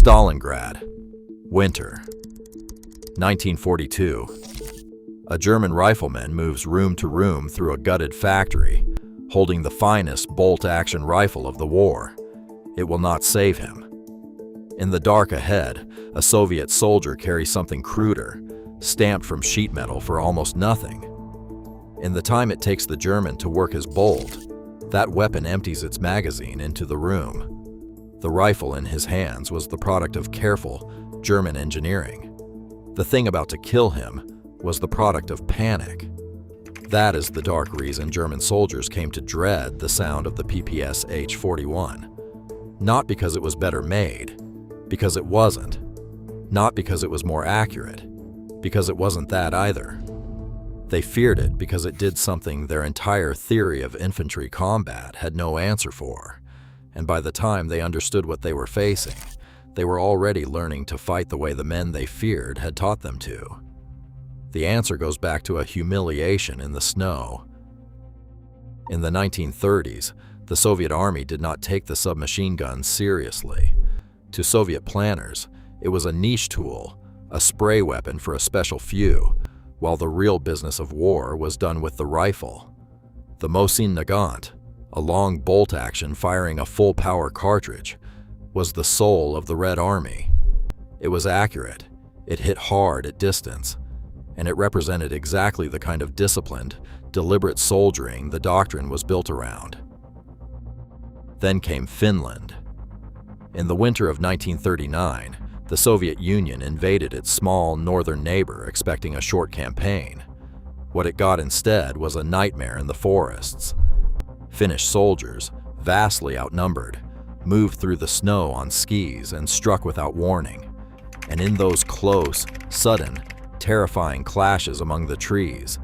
Stalingrad, winter, 1942. A German rifleman moves room to room through a gutted factory, holding the finest bolt-action rifle of the war. It will not save him. In the dark ahead, a Soviet soldier carries something cruder, stamped from sheet metal for almost nothing. In the time it takes the German to work his bolt, that weapon empties its magazine into the room. The rifle in his hands was the product of careful German engineering. The thing about to kill him was the product of panic. That is the dark reason German soldiers came to dread the sound of the PPSh-41. Not because it was better made, because it wasn't. Not because it was more accurate, because it wasn't that either. They feared it because it did something their entire theory of infantry combat had no answer for. And by the time they understood what they were facing, they were already learning to fight the way the men they feared had taught them to. The answer goes back to a humiliation in the snow. In the 1930s, the Soviet Army did not take the submachine gun seriously. To Soviet planners, it was a niche tool, a spray weapon for a special few, while the real business of war was done with the rifle. The Mosin Nagant, a long bolt action firing a full-power cartridge, was the soul of the Red Army. It was accurate, it hit hard at distance, and it represented exactly the kind of disciplined, deliberate soldiering the doctrine was built around. Then came Finland. In the winter of 1939, the Soviet Union invaded its small northern neighbor expecting a short campaign. What it got instead was a nightmare in the forests. Finnish soldiers, vastly outnumbered, moved through the snow on skis and struck without warning. And in those close, sudden, terrifying clashes among the trees,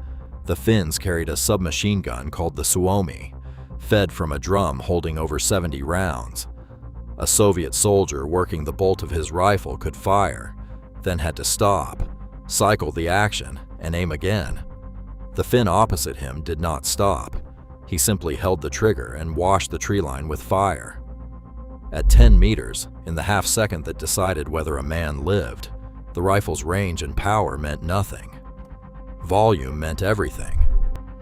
the Finns carried a submachine gun called the Suomi, fed from a drum holding over 70 rounds. A Soviet soldier working the bolt of his rifle could fire, then had to stop, cycle the action, and aim again. The Finn opposite him did not stop. He simply held the trigger and washed the tree line with fire. At 10 meters, in the half second that decided whether a man lived, the rifle's range and power meant nothing. Volume meant everything.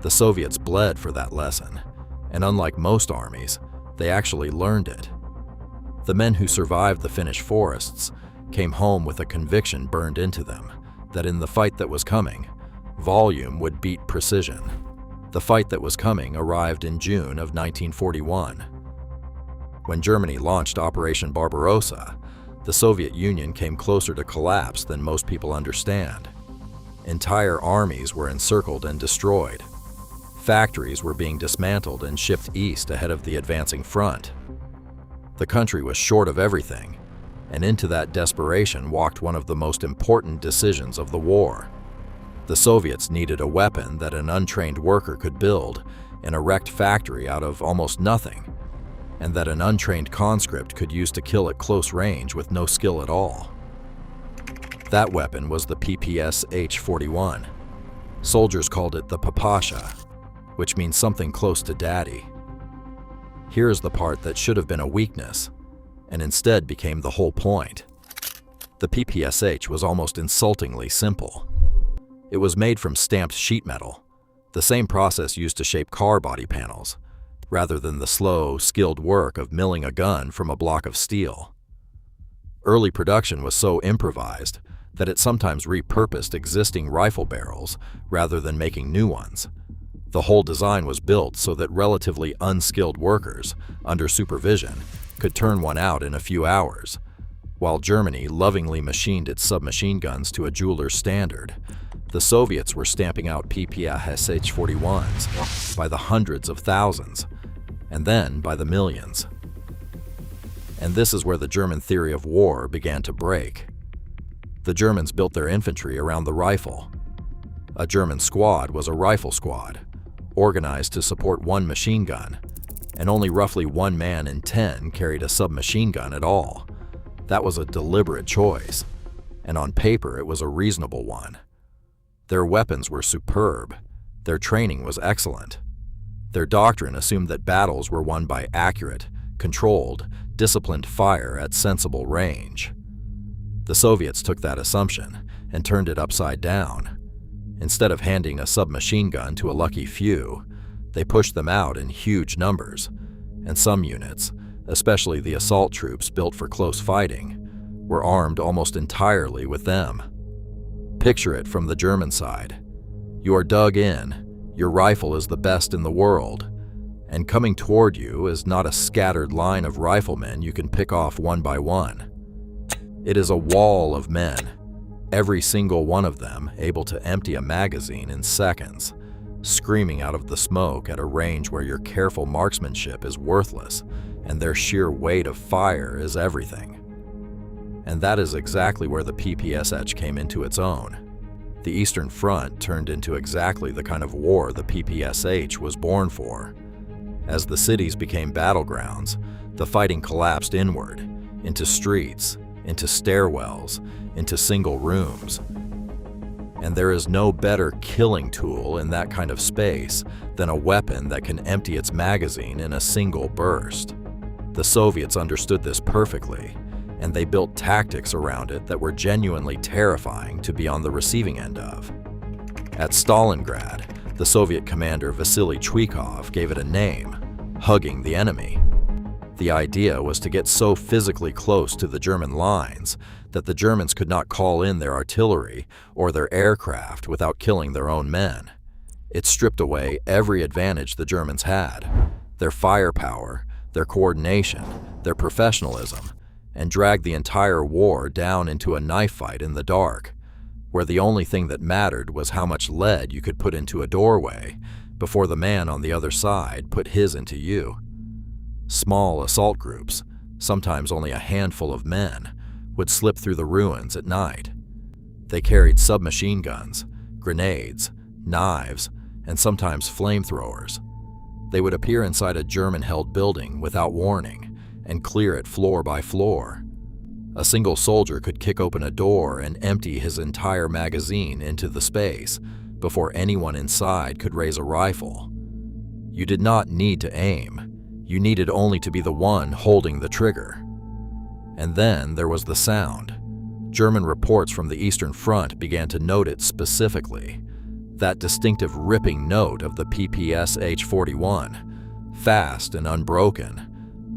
The Soviets bled for that lesson, and unlike most armies, they actually learned it. The men who survived the Finnish forests came home with a conviction burned into them that in the fight that was coming, volume would beat precision. The fight that was coming arrived in June of 1941. When Germany launched Operation Barbarossa, the Soviet Union came closer to collapse than most people understand. Entire armies were encircled and destroyed. Factories were being dismantled and shipped east ahead of the advancing front. The country was short of everything, and into that desperation walked one of the most important decisions of the war. The Soviets needed a weapon that an untrained worker could build in a wrecked factory out of almost nothing, and that an untrained conscript could use to kill at close range with no skill at all. That weapon was the PPSh-41. Soldiers called it the papasha, which means something close to daddy. Here is the part that should have been a weakness, and instead became the whole point. The PPSh was almost insultingly simple. It was made from stamped sheet metal, the same process used to shape car body panels, rather than the slow, skilled work of milling a gun from a block of steel. Early production was so improvised that it sometimes repurposed existing rifle barrels rather than making new ones. The whole design was built so that relatively unskilled workers, under supervision, could turn one out in a few hours. While Germany lovingly machined its submachine guns to a jeweler's standard, the Soviets were stamping out PPSh-41s by the hundreds of thousands, and then by the millions. And this is where the German theory of war began to break. The Germans built their infantry around the rifle. A German squad was a rifle squad, organized to support one machine gun, and only roughly 1 man in 10 carried a submachine gun at all. That was a deliberate choice, and on paper it was a reasonable one. Their weapons were superb. Their training was excellent. Their doctrine assumed that battles were won by accurate, controlled, disciplined fire at sensible range. The Soviets took that assumption and turned it upside down. Instead of handing a submachine gun to a lucky few, they pushed them out in huge numbers, and some units, especially the assault troops built for close fighting, were armed almost entirely with them. Picture it from the German side. You are dug in, your rifle is the best in the world, and coming toward you is not a scattered line of riflemen you can pick off one by one. It is a wall of men, every single one of them able to empty a magazine in seconds, screaming out of the smoke at a range where your careful marksmanship is worthless and their sheer weight of fire is everything. And that is exactly where the PPSh came into its own. The Eastern Front turned into exactly the kind of war the PPSh was born for. As the cities became battlegrounds, the fighting collapsed inward, into streets, into stairwells, into single rooms. And there is no better killing tool in that kind of space than a weapon that can empty its magazine in a single burst. The Soviets understood this perfectly, and they built tactics around it that were genuinely terrifying to be on the receiving end of. At Stalingrad, the Soviet commander Vasily Chuikov gave it a name, hugging the enemy. The idea was to get so physically close to the German lines that the Germans could not call in their artillery or their aircraft without killing their own men. It stripped away every advantage the Germans had, their firepower, their coordination, their professionalism, and dragged the entire war down into a knife fight in the dark, where the only thing that mattered was how much lead you could put into a doorway before the man on the other side put his into you. Small assault groups, sometimes only a handful of men, would slip through the ruins at night. They carried submachine guns, grenades, knives, and sometimes flamethrowers. They would appear inside a German-held building without warning and clear it floor by floor. A single soldier could kick open a door and empty his entire magazine into the space before anyone inside could raise a rifle. You did not need to aim. You needed only to be the one holding the trigger. And then there was the sound. German reports from the Eastern Front began to note it specifically. That distinctive ripping note of the PPSh-41, fast and unbroken,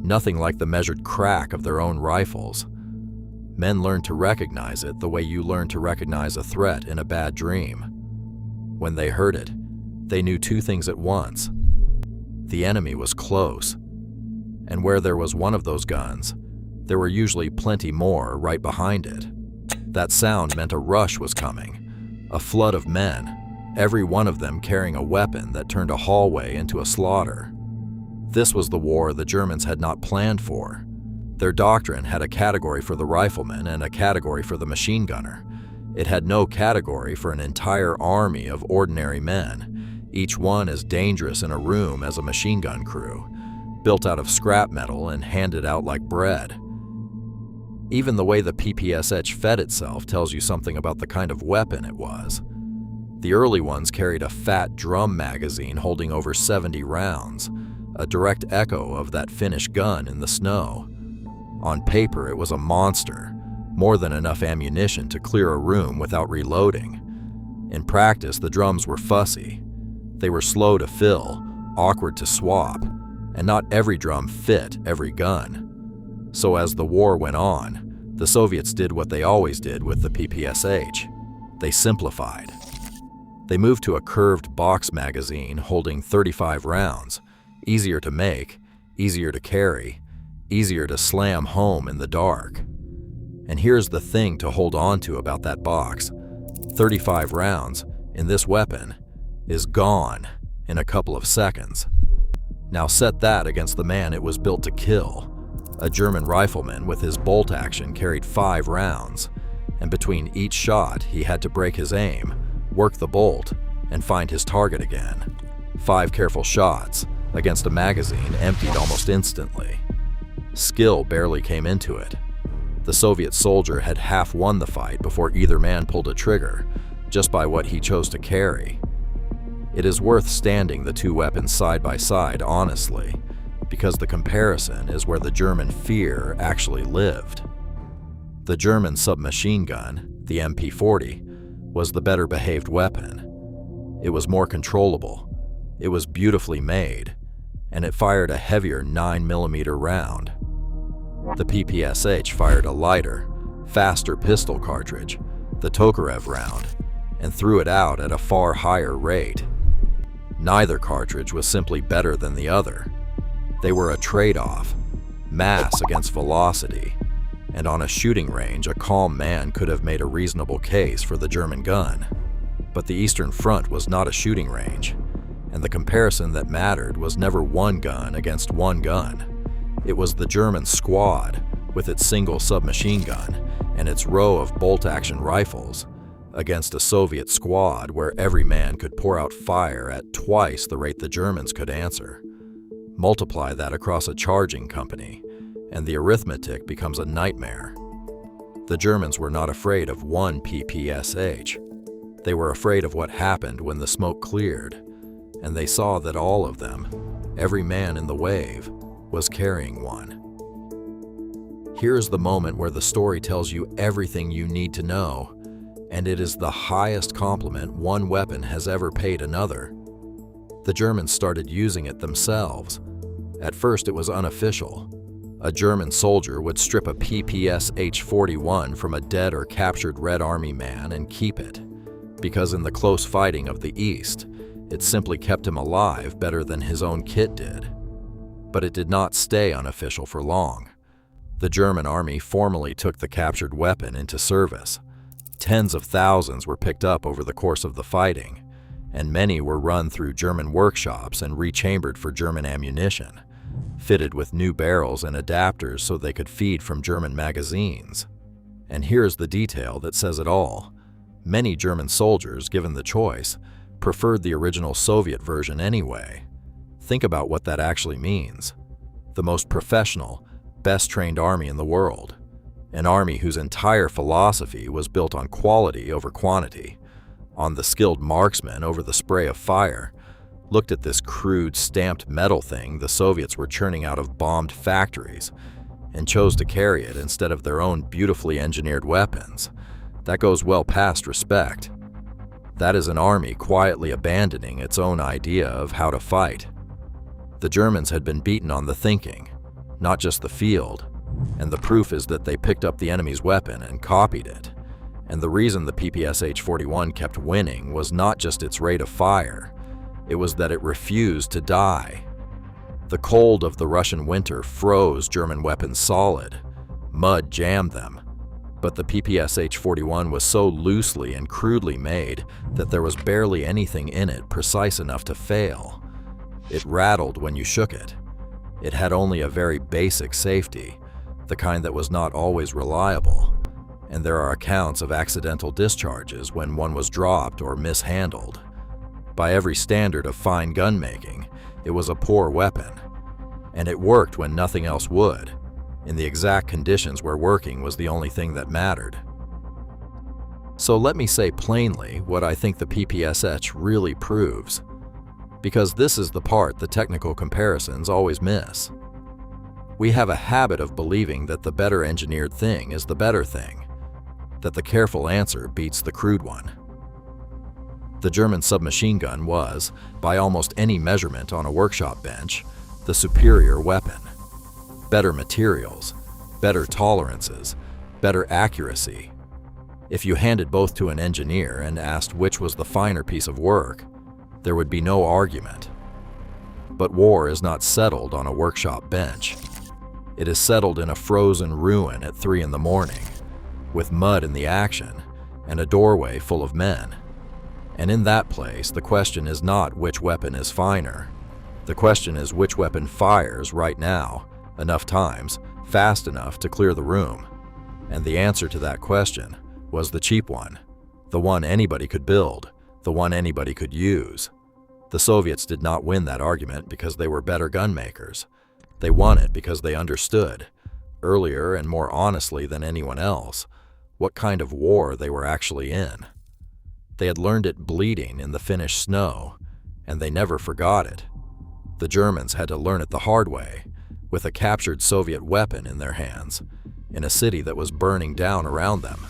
nothing like the measured crack of their own rifles. Men learned to recognize it the way you learn to recognize a threat in a bad dream. When they heard it, they knew two things at once. The enemy was close, and where there was one of those guns, there were usually plenty more right behind it. That sound meant a rush was coming, a flood of men, every one of them carrying a weapon that turned a hallway into a slaughter. This was the war the Germans had not planned for. Their doctrine had a category for the rifleman and a category for the machine gunner. It had no category for an entire army of ordinary men, each one as dangerous in a room as a machine gun crew, built out of scrap metal and handed out like bread. Even the way the PPSh fed itself tells you something about the kind of weapon it was. The early ones carried a fat drum magazine holding over 70 rounds, a direct echo of that Finnish gun in the snow. On paper, it was a monster, more than enough ammunition to clear a room without reloading. In practice, the drums were fussy. They were slow to fill, awkward to swap, and not every drum fit every gun. So as the war went on, the Soviets did what they always did with the PPSh. They simplified. They moved to a curved box magazine holding 35 rounds, easier to make, easier to carry, easier to slam home in the dark. And here's the thing to hold on to about that box. 35 rounds, in this weapon, is gone in a couple of seconds. Now set that against the man it was built to kill. A German rifleman with his bolt action carried 5 rounds, and between each shot he had to break his aim, work the bolt, and find his target again. 5 careful shots against a magazine emptied almost instantly. Skill barely came into it. The Soviet soldier had half won the fight before either man pulled a trigger, just by what he chose to carry. It is worth standing the two weapons side by side honestly, because the comparison is where the German fear actually lived. The German submachine gun, the MP-40, was the better behaved weapon. It was more controllable, it was beautifully made, and it fired a heavier 9mm round. The PPSh fired a lighter, faster pistol cartridge, the Tokarev round, and threw it out at a far higher rate. Neither cartridge was simply better than the other. They were a trade-off, mass against velocity, and on a shooting range, a calm man could have made a reasonable case for the German gun. But the Eastern Front was not a shooting range, and the comparison that mattered was never one gun against one gun. It was the German squad, with its single submachine gun and its row of bolt-action rifles, against a Soviet squad where every man could pour out fire at twice the rate the Germans could answer. Multiply that across a charging company, and the arithmetic becomes a nightmare. The Germans were not afraid of one PPSh. They were afraid of what happened when the smoke cleared, and they saw that all of them, every man in the wave, was carrying one. Here's the moment where the story tells you everything you need to know, and it is the highest compliment one weapon has ever paid another. The Germans started using it themselves. At first, it was unofficial. A German soldier would strip a PPSh-41 from a dead or captured Red Army man and keep it, because in the close fighting of the East, it simply kept him alive better than his own kit did. But it did not stay unofficial for long. The German army formally took the captured weapon into service. Tens of thousands were picked up over the course of the fighting, and many were run through German workshops and rechambered for German ammunition, fitted with new barrels and adapters so they could feed from German magazines. And here's the detail that says it all. Many German soldiers, given the choice, preferred the original Soviet version anyway. Think about what that actually means. The most professional, best-trained army in the world. An army whose entire philosophy was built on quality over quantity, on the skilled marksman over the spray of fire, looked at this crude stamped metal thing the Soviets were churning out of bombed factories, and chose to carry it instead of their own beautifully engineered weapons. That goes well past respect. That is an army quietly abandoning its own idea of how to fight. The Germans had been beaten on the thinking, not just the field, and the proof is that they picked up the enemy's weapon and copied it. And the reason the PPSh-41 kept winning was not just its rate of fire, it was that it refused to die. The cold of the Russian winter froze German weapons solid. Mud jammed them. But the PPSh-41 was so loosely and crudely made that there was barely anything in it precise enough to fail. It rattled when you shook it. It had only a very basic safety, the kind that was not always reliable, and there are accounts of accidental discharges when one was dropped or mishandled. By every standard of fine gun making, it was a poor weapon, and it worked when nothing else would, in the exact conditions where working was the only thing that mattered. So let me say plainly what I think the PPSh really proves, because this is the part the technical comparisons always miss. We have a habit of believing that the better engineered thing is the better thing, that the careful answer beats the crude one. The German submachine gun was, by almost any measurement on a workshop bench, the superior weapon. Better materials, better tolerances, better accuracy. If you handed both to an engineer and asked which was the finer piece of work, there would be no argument. But war is not settled on a workshop bench. It is settled in a frozen ruin at 3 in the morning, with mud in the action and a doorway full of men. And in that place, the question is not which weapon is finer. The question is which weapon fires right now, enough times, fast enough to clear the room. And the answer to that question was the cheap one, the one anybody could build, the one anybody could use. The Soviets did not win that argument because they were better gun makers. They won it because they understood, earlier and more honestly than anyone else, what kind of war they were actually in. They had learned it bleeding in the Finnish snow, and they never forgot it. The Germans had to learn it the hard way, with a captured Soviet weapon in their hands, in a city that was burning down around them.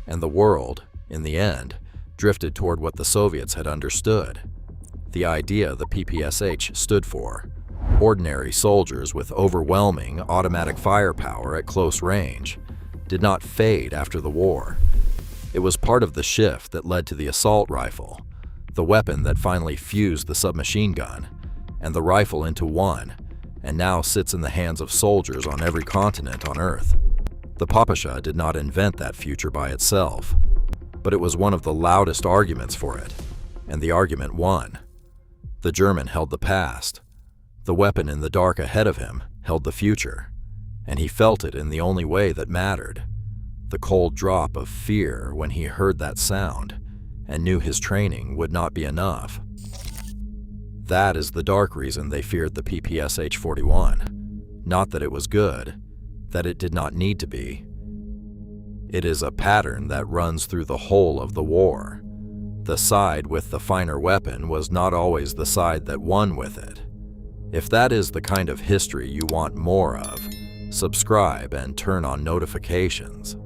And the world, in the end, drifted toward what the Soviets had understood. The idea the PPSh stood for: ordinary soldiers with overwhelming automatic firepower at close range, did not fade after the war. It was part of the shift that led to the assault rifle, the weapon that finally fused the submachine gun and the rifle into one, and now sits in the hands of soldiers on every continent on Earth. The PPSh did not invent that future by itself, but it was one of the loudest arguments for it, and the argument won. The German held the past. The weapon in the dark ahead of him held the future, and he felt it in the only way that mattered: the cold drop of fear when he heard that sound and knew his training would not be enough. That is the dark reason they feared the PPSh-41. Not that it was good, that it did not need to be. It is a pattern that runs through the whole of the war. The side with the finer weapon was not always the side that won with it. If that is the kind of history you want more of, subscribe and turn on notifications.